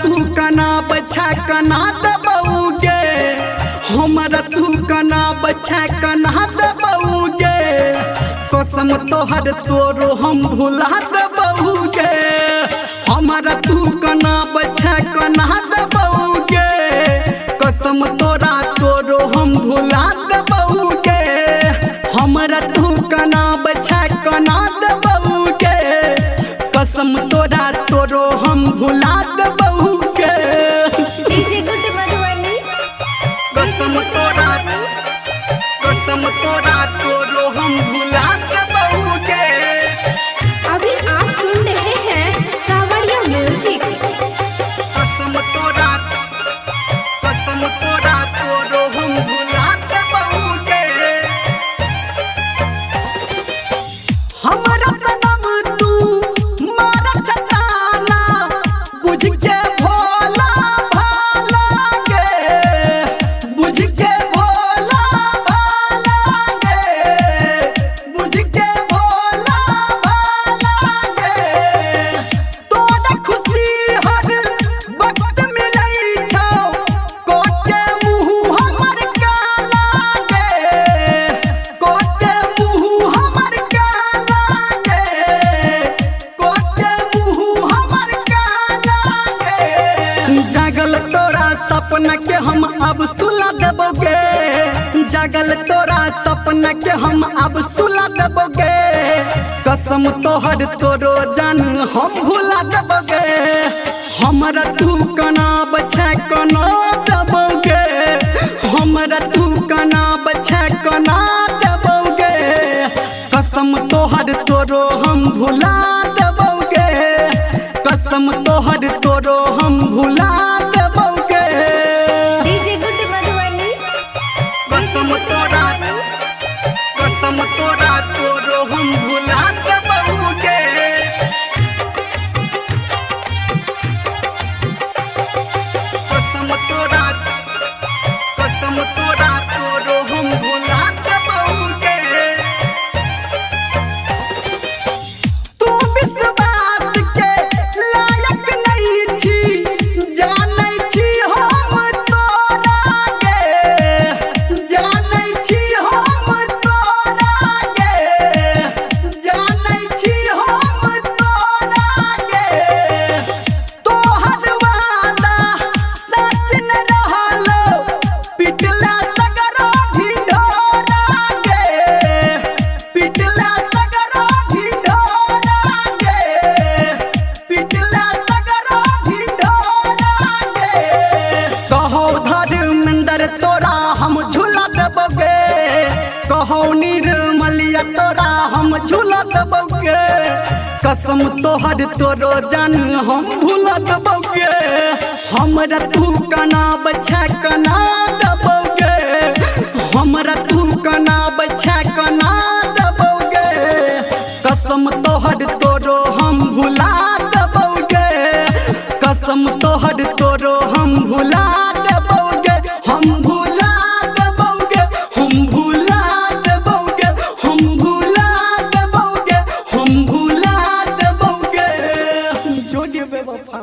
तू कना बछा कना दबौगे, हमरा तू कना बछा कना दबौगे, कसम तोहर तोरो हम भुला दबौगे। हमरा तू कना बछा कना दबौगे, कसम तोरा तोरो हम भुला दबौगे। हमरा तू कना बछा कना दबौगे, कसम तोरा तोरो हम भुला दबौगे। कसम तोरा तोरो हम भुला दबौगे। अभी आप सुन रहे हैं सावरिया म्यूजिक। कसम तोरा तोरो हम भुला दबौगे। हमरा सनम तू मार छछाना, बुझ के भोला भाला गे, बुझ के भोला भाला गे, बुझ के भोला भाला गे। तोरा खुशी हर वक्त मिलै छौ, कोके मुँह हमर काला गे, कोके मुँह हमर काला गे, कोके मुँह हमर काला गे। जागल तोरा सपना के हम अब सुला देबोगे, जागल तोरा सपना के हम अब सुला देबोगे, कसम तोहर तोरो जान हम भुला देबोगे। हमरा तू कना बछा कना दबोगे, हमरा तू कना बछा कना दबोगे, कसम तोहर तोरो हम भुला दबोगे, कसम तोहर तोरो हम भुला दबोगे। कसम तोरा तोरो हम भुला दबोगे। कसम तोरा तोरो हम भुला दबोगे। तू विश्वास के लायक नहीं छी, जानै छी हम तोरा गे, जानै छी हम तोरा गे, जानै छी हम तोरा गे। तोहर वादा सच न रहलो, पिटला सगरो ढिढोरा गे, पिटला सगरो ढिढोरा गे, पिटला सगरो ढिढोरा गे। कहो धर्मेंद्र तोरा हम झूला दबोगे, कहो निर्मलिया तोरा हम झूला दबोगे, कसम तोहर तोरो जान हम भूला दबोगे। हमरा तू कना बछा कना दबोगे, हमरा तू कना बछा कना दबोगे, कसम तोहर तोरो हम भुला दबोगे, कसम तोहर तोरो हम भुला दबोगे, हम भुला दबोगे, हम भुला दबोगे, हम भुला दबोगे, हम भुला दबोगे। जो बेवफा